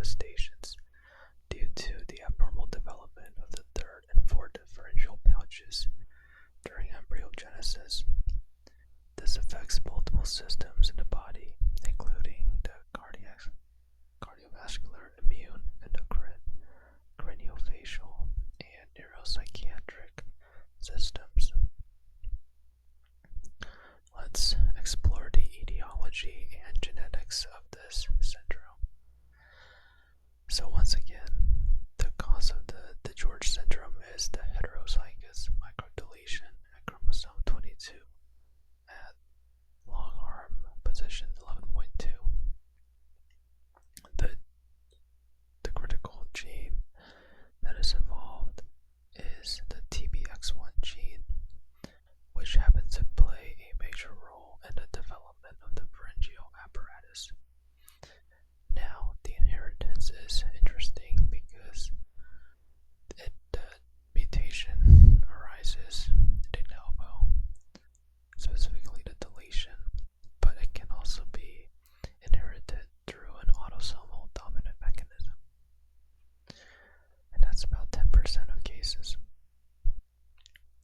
manifestations due to the abnormal development of the third and fourth differential pouches during embryogenesis. This affects multiple systems in the body, including the cardiovascular, immune, endocrine, craniofacial, and neuropsychiatric systems. Let's explore the etiology and genetics of this syndrome. So once again, the cause of the DiGeorge syndrome is the heterozygous microdeletion at chromosome 22 at long arm position 11.2. The critical gene that is involved is the TBX1 gene, which happens to play a major role in the development of the pharyngeal apparatus. Now, the inheritance is interesting because the mutation arises de novo, specifically the deletion, but it can also be inherited through an autosomal dominant mechanism. And that's about 10% of cases.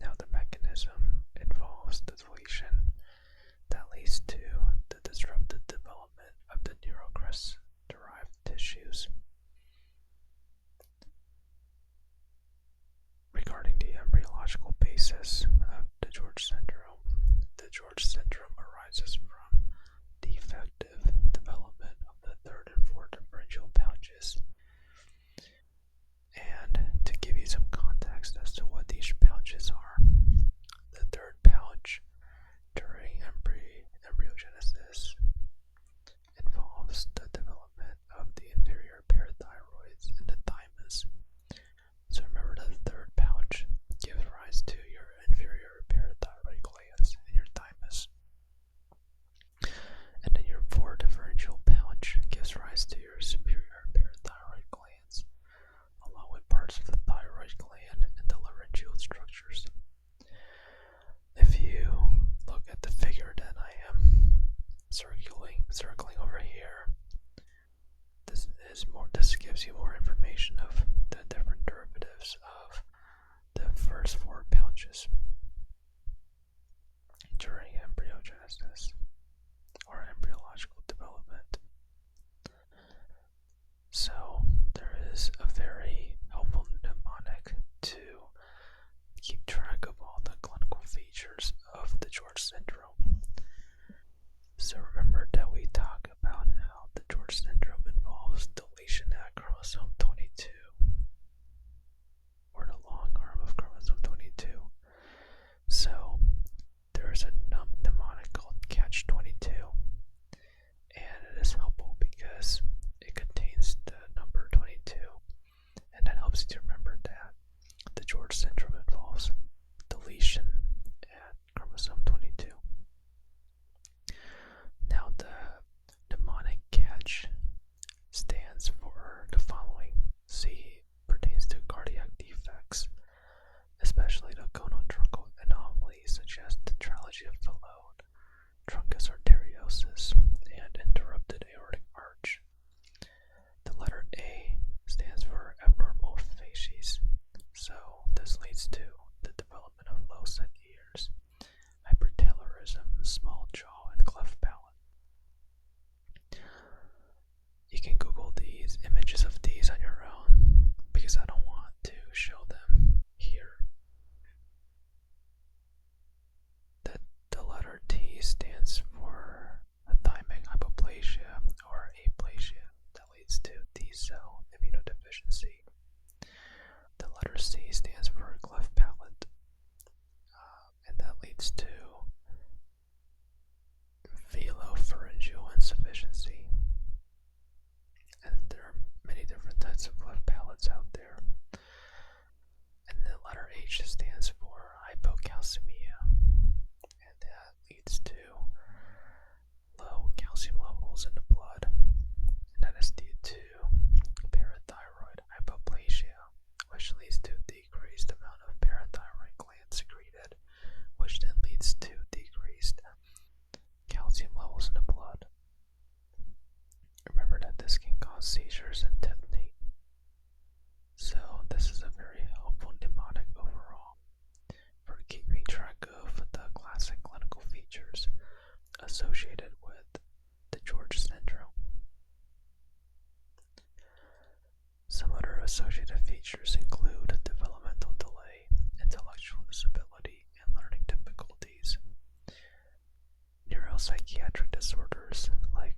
Now, the mechanism involves the deletion that leads to the disrupted development of the neurocrest-derived tissues. Regarding the embryological basis of DiGeorge syndrome arises from defective development of the third and fourth differential pouches. And to give you some context as to what these pouches are, the third pouch during embryogenesis involves the development of the inferior parathyroids in the thymus. So remember that the third pouch gives rise to your inferior parathyroid glands in your thymus. And then your fourth differential pouch gives rise to your superior parathyroid glands, along with parts of the thyroid gland and the laryngeal structures. If you look at the figure that I am circling over here, this gives you more information of the different derivatives of the first four pouches during embryogenesis or embryological development. So there is a very helpful mnemonic to keep track of all the clinical features of the DiGeorge syndrome. So remember that we talk about how the DiGeorge syndrome involves deletion at chromosome 22, or the long arm of chromosome 22. So there's a mnemonic called Catch-22, and it is helpful because it contains the number 22, and that helps you to remember that the DiGeorge syndrome involves deletion at chromosome 22. Now, the mnemonic catch stands for the following. C pertains to cardiac defects, especially the conotruncal anomalies such as tetralogy of Fallot, truncus arteriosus, and interrupted aortic arch. The letter A stands for abnormal facies, so this leads to the development of low-set ears, hypertailorism, small jaw, and cleft palate. You can Google these images of these on your own because I don't want to show them here. The letter T stands for thymic hypoplasia or aplasia that leads to T-cell immunodeficiency. The letter C stands for cleft palate, and that leads to velopharyngeal insufficiency. And there are many different types of cleft palates out there. And the letter H stands for hypocalcemia, and that leads to low calcium levels in the blood, and that is due to parathyroid hypoplasia, which leads to decreased amount of parathyroid glands secreted, which then leads to decreased calcium levels in the blood. Remember that this can cause seizures and associated features include developmental delay, intellectual disability, and learning difficulties. Neuropsychiatric disorders like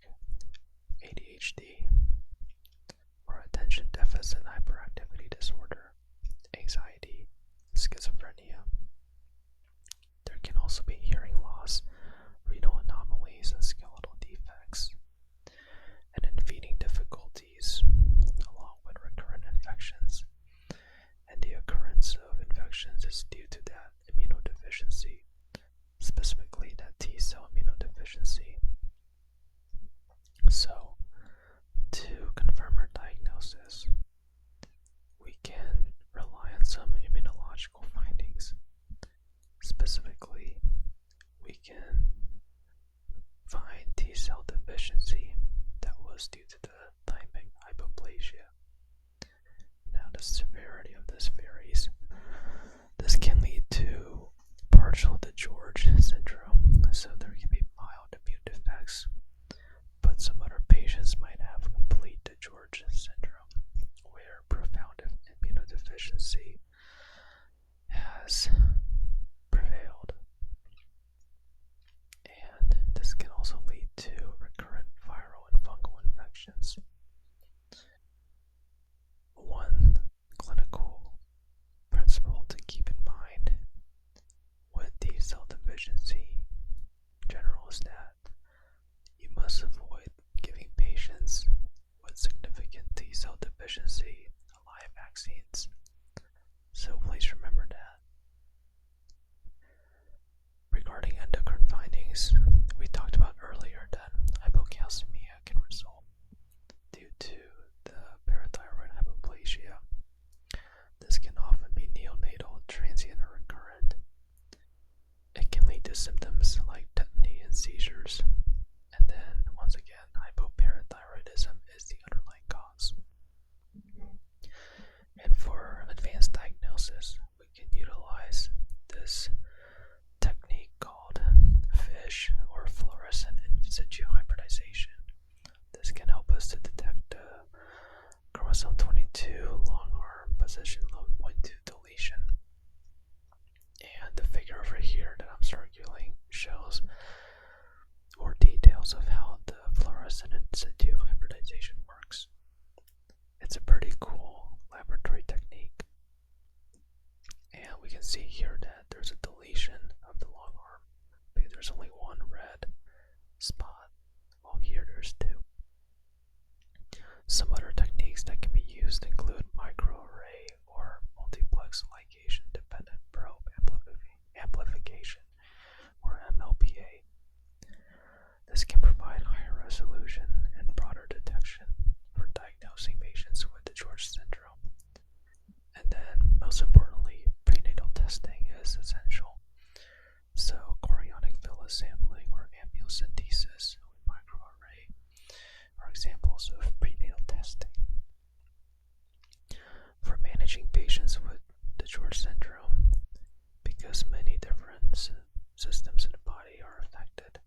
ADHD or attention deficit hyperactivity disorder, anxiety, schizophrenia. There can also be hearing loss, renal anomalies, and skeletal defects, and in feeding difficulties, along with recurrent infections. And the occurrence of infections is due to that immunodeficiency, specifically that T cell immunodeficiency. So, to confirm our diagnosis, we can rely on some immunological findings. Specifically, we can find T cell deficiency that was due to the thymic hypoplasia. Now, the severity of this varies. This can lead to partial DiGeorge syndrome, so there can be mild immune defects, but some other patients might have complete DiGeorge syndrome, where profound immunodeficiency has prevailed. And this can also lead to recurrent viral and fungal infections. One clinical principle to keep in mind with T cell deficiency in general is that you must avoid giving patients with significant T cell deficiency live vaccines. So please remember that. Regarding endocrine findings, we talked about earlier that hypocalcemia can result due to the parathyroid hypoplasia. This can often be neonatal, transient, or recurrent. It can lead to symptoms like tetany and seizures. And then, once again, hypoparathyroidism is the underlying cause. And for advanced diagnosis, we can utilize this technique called FISH, or fluorescent in situ hybridization. This can help us to detect chromosome 22 long arm position 11.2 deletion. And the figure over here that I'm circulating shows more details of how the fluorescent in situ hybridization works. It's a pretty cool laboratory technique. And we can see here that there's a deletion of the long arm because there's only one red spot, while here there's two. Some other techniques that can be used include microarray or multiplex ligation dependent probe amplification, or MLPA. This can provide higher resolution and broader detection for diagnosing patients with DiGeorge syndrome. And then, most importantly, prenatal testing is essential. So, chorionic villus sampling or amniocentesis with microarray are examples of prenatal testing. For managing patients with DiGeorge syndrome, because many different systems in the body are affected,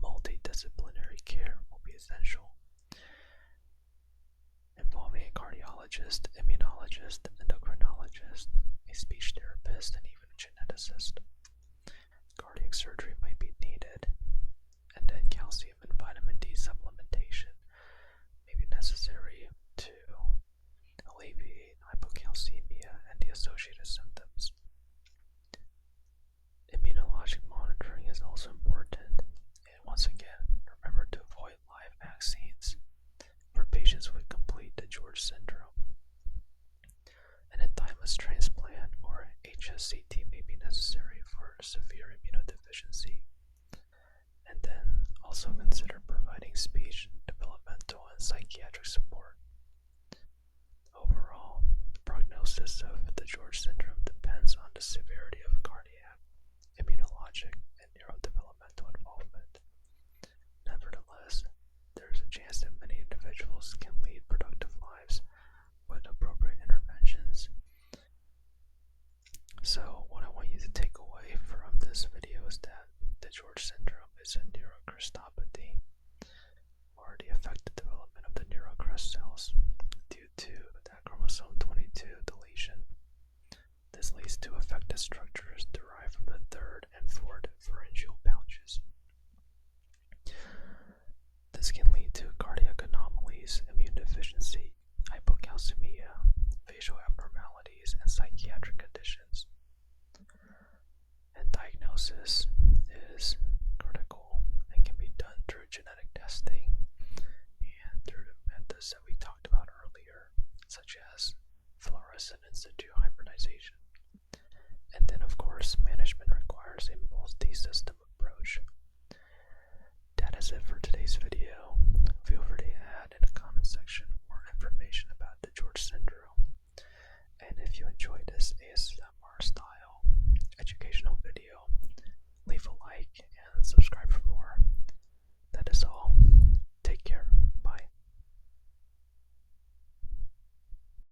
multidisciplinary care will be essential, involving a cardiologist, immunologist, endocrinologist, a speech therapist, and even a geneticist. Cardiac surgery might be needed, and then calcium and vitamin D supplementation may be necessary